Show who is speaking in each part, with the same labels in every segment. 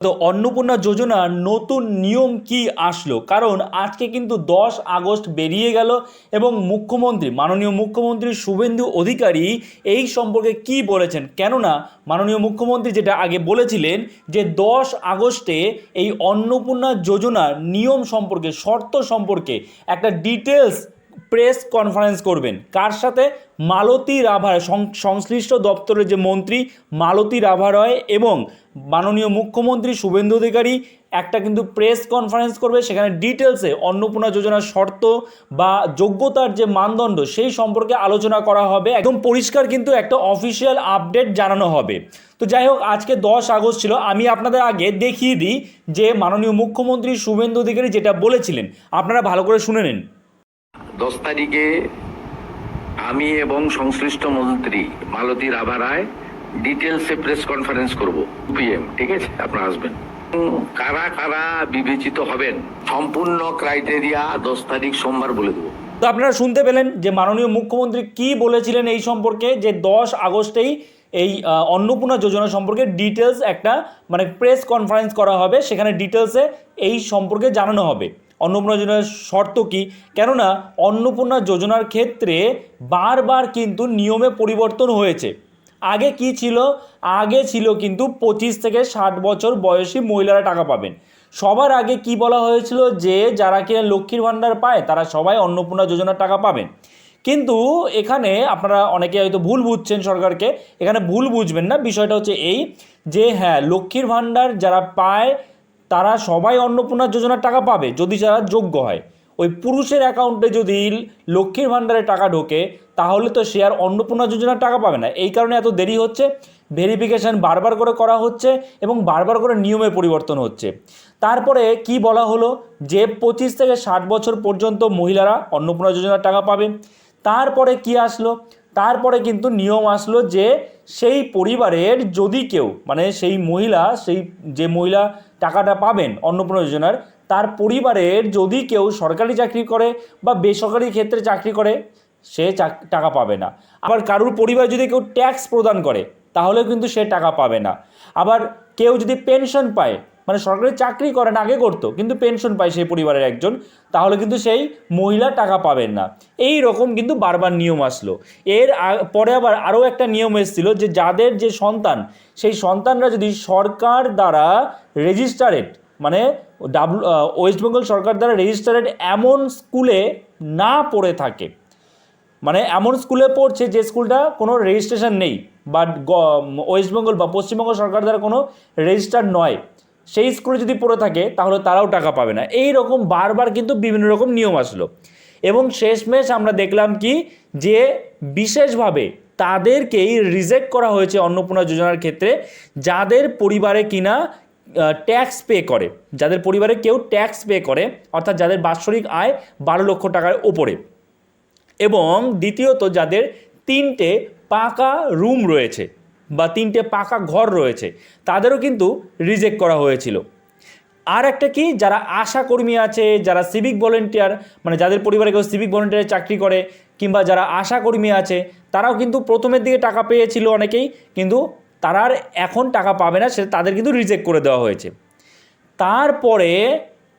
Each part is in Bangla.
Speaker 1: তো অন্নপূর্ণা যোজনার নতুন নিয়ম কি আসলো, কারণ আজকে কিন্তু 10 আগস্ট বেরিয়ে গেল এবং মাননীয় মুখ্যমন্ত্রী শুভেন্দু অধিকারী এই সম্পর্কে কি বলেছেন। কেননা মাননীয় মুখ্যমন্ত্রী যেটা আগে বলেছিলেন যে 10 আগস্টে এই অন্নপূর্ণা যোজনার নিয়ম সম্পর্কে, শর্ত সম্পর্কে একটা ডিটেলস প্রেস কনফারেন্স করবেন। কার সাথে? মালতী রাভা, সংশ্লিষ্ট দপ্তরের যে মন্ত্রী মালতী রাভা রয় এবং মাননীয় মুখ্যমন্ত্রী শুভেন্দু অধিকারী একটা কিন্তু প্রেস কনফারেন্স করবে। সেখানে ডিটেলসে অন্নপূর্ণা যোজনার শর্ত বা যোগ্যতার যে মানদণ্ড সেই সম্পর্কে আলোচনা করা হবে। একদম পরিষ্কার কিন্তু একটা অফিসিয়াল আপডেট জানানো হবে। তো যাই হোক, আজকে 10 আগস্ট ছিল। আমি আপনাদের আগে দেখিয়ে দিই যে মাননীয় মুখ্যমন্ত্রী শুভেন্দু অধিকারী যেটা বলেছিলেন, আপনারা ভালো করে শুনে নিন।
Speaker 2: 10 তারিখে আমি এবং সংশ্লিষ্ট মন্ত্রী মালতী রাভা রায় ডিটেলসে প্রেস কনফারেন্স করব PM, ঠিক আছে? আপনারা আসবেন। কারা কারা বিবেচিত হবেন সম্পূর্ণ ক্রাইটেরিয়া 10 তারিখ সোমবার বলে দেবো।
Speaker 1: তো আপনারা শুনতে পেলেন যে মাননীয় মুখ্যমন্ত্রী কি বলেছিলেন এই সম্পর্কে, যে 10 আগস্টেই এই অন্নপূর্ণা যোজনা সম্পর্কে ডিটেলস একটা প্রেস কনফারেন্স করা হবে। সেখানে ডিটেলসে এই সম্পর্কে জানানো হবে অন্নপূর্ণা যোজনার শর্ত কী। কেননা অন্নপূর্ণা যোজনার ক্ষেত্রে বারবার কিন্তু নিয়মে পরিবর্তন হয়েছে। আগে কি ছিল? আগে ছিল কিন্তু 25 থেকে 60 বছর বয়সী মহিলারা টাকা পাবেন। সবার আগে কি বলা হয়েছিল যে যারা কিনা লক্ষ্মীর ভাণ্ডার পায় তারা সবাই অন্নপূর্ণা যোজনার টাকা পাবেন। কিন্তু এখানে আপনারা অনেকে হয়তো ভুল বুঝছেন সরকারকে। এখানে ভুল বুঝবেন না, বিষয়টা হচ্ছে এই যে হ্যাঁ, লক্ষ্মীর ভাণ্ডার যারা পায় তারা সবাই অন্নপূর্ণা যোজনার টাকা পাবে যদি যারা যোগ্য হয়। ওই পুরুষের অ্যাকাউন্টে যদি লক্ষ্মীর ভাণ্ডারে টাকা ঢোকে তাহলে তো সে আর অন্নপূর্ণা যোজনার টাকা পাবে না। এই কারণে এত দেরি হচ্ছে, ভেরিফিকেশান বারবার করে করা হচ্ছে এবং বারবার করে নিয়মের পরিবর্তন হচ্ছে। তারপরে কি বলা হলো যে 25 থেকে 60 বছর পর্যন্ত মহিলারা অন্নপূর্ণা যোজনার টাকা পাবে। তারপরে কি আসলো? তারপরে কিন্তু নিয়ম আসলো যে সেই পরিবারের যদি কেউ সেই মহিলা, সেই যে মহিলা টাকাটা পাবেন অন্নপূর্ণা যোজনার, তার পরিবারের যদি কেউ সরকারি চাকরি করে বা বেসরকারি ক্ষেত্রে চাকরি করে সে টাকা পাবে না। আবার কারোর পরিবার যদি কেউ ট্যাক্স প্রদান করে তাহলেও কিন্তু সে টাকা পাবে না। আবার কেউ যদি পেনশন পায়, সরকারি চাকরি করেন, আগে করতো কিন্তু পেনশন পায় সেই পরিবারের একজন, তাহলে কিন্তু সেই মহিলা টাকা পাবেন না। এই রকম কিন্তু বারবার নিয়ম আসলো। এর পরে আবার আরও একটা নিয়ম এসেছিল যে যাদের যে সন্তান, সেই সন্তানরা যদি সরকার দ্বারা রেজিস্টারেড ওয়েস্ট বেঙ্গল সরকার দ্বারা রেজিস্টারেড এমন স্কুলে না পড়ে থাকে, এমন স্কুলে পড়ছে যে স্কুলটা কোনো রেজিস্ট্রেশন নেই বা ওয়েস্ট বেঙ্গল বা পশ্চিমবঙ্গ সরকার দ্বারা কোনো রেজিস্টার্ড নয়, সেই স্কুলে যদি পড়ে থাকে তাহলে তারাও টাকা পাবে না। এই রকম বারবার কিন্তু বিভিন্ন রকম নিয়ম আসলো এবং শেষমেশ আমরা দেখলাম কি যে বিশেষভাবে তাদেরকেই রিজেক্ট করা হয়েছে অন্নপূর্ণা যোজনার ক্ষেত্রে যাদের পরিবারে কিনা ট্যাক্স পে করে, যাদের পরিবারে কেউ ট্যাক্স পে করে, অর্থাৎ যাদের বাৎসরিক আয় 12 লক্ষ টাকার ওপরে, এবং দ্বিতীয়ত যাদের 3টে পাকা রুম রয়েছে বা 3টে পাকা ঘর রয়েছে তাদেরও কিন্তু রিজেক্ট করা হয়েছিল। আর একটা কি, যারা আশা কর্মী আছে, যারা সিভিক ভলেন্টিয়ার, যাদের পরিবারে কেউ সিভিক ভলেন্টিয়ারে চাকরি করে কিংবা যারা আশা কর্মী আছে তারাও কিন্তু প্রথমের দিকে টাকা পেয়েছিল অনেকেই, কিন্তু তারা আর এখন টাকা পাবে না, সে তাদের কিন্তু রিজেক্ট করে দেওয়া হয়েছে। তারপরে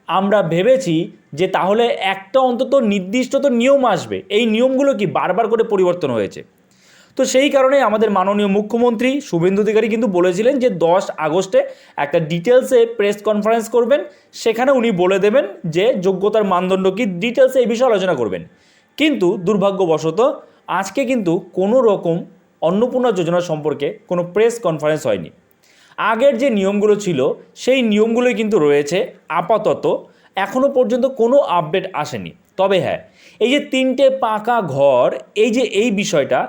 Speaker 1: আমরা ভেবেছি যে তাহলে একটা অন্তত নির্দিষ্ট তো নিয়ম আসবে, এই নিয়মগুলো কি বারবার করে পরিবর্তন হয়েছে। তো সেই কারণে আমাদের মাননীয় মুখ্যমন্ত্রী শুভেন্দু অধিকারী কিন্তু বলেছিলেন যে 10 আগস্টে একটা ডিটেলসে প্রেস কনফারেন্স করবেন, সেখানে উনি বলে দেবেন যে যোগ্যতার মানদণ্ড কি, ডিটেলসে এই বিষয়ে আলোচনা করবেন। কিন্তু দুর্ভাগ্যবশত আজকে কিন্তু কোনো রকম অন্নপূর্ণা যোজনা সম্পর্কে কোনো প্রেস কনফারেন্স হয়নি। আগের যে নিয়মগুলো ছিল সেই নিয়মগুলোই কিন্তু রয়েছে আপাতত, এখনও পর্যন্ত কোনো আপডেট আসেনি। তবে হ্যাঁ, এই যে 3টে পাকা ঘর, এই বিষয়টা,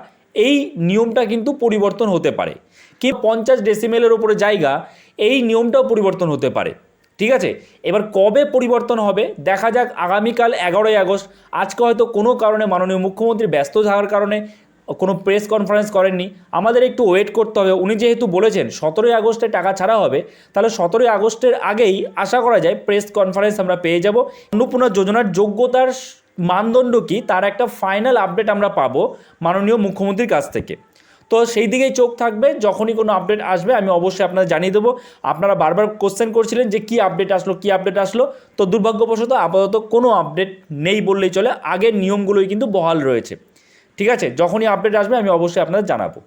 Speaker 1: এই নিয়মটা কিন্তু পরিবর্তন হতে পারে কি 50 ডেসিমেলের ওপরে জায়গা, এই নিয়মটাও পরিবর্তন হতে পারে। ঠিক আছে, এবার কবে পরিবর্তন হবে দেখা যাক। আগামীকাল 11ই আগস্ট, আজকে হয়তো কোনো কারণে মাননীয় মুখ্যমন্ত্রী ব্যস্ত থাকার কারণে কোনো প্রেস কনফারেন্স করেননি, আমাদের একটু ওয়েট করতে হবে। উনি যেহেতু বলেছেন 17ই আগস্টে টাকা ছাড়া হবে, তাহলে 17ই আগস্টের আগেই আশা করা যায় প্রেস কনফারেন্স আমরা পেয়ে যাব। অন্নপূর্ণা যোজনার যোগ্যতার মানদণ্ড কি তার একটা ফাইনাল আপডেট আমরা পাবো মাননীয় মুখ্যমন্ত্রীর কাছ থেকে। তো সেই দিকেই চোখ থাকবে, যখনই কোনো আপডেট আসবে আমি অবশ্যই আপনাদের জানিয়ে দেবো। আপনারা বারবার কোশ্চেন করছিলেন যে কী আপডেট আসলো, তো দুর্ভাগ্যবশত আপাতত কোনো আপডেট নেই বললেই চলে, আগের নিয়মগুলোই কিন্তু বহাল রয়েছে। ঠিক আছে, যখনই আপডেট আসবে আমি অবশ্যই আপনাদের জানাবো।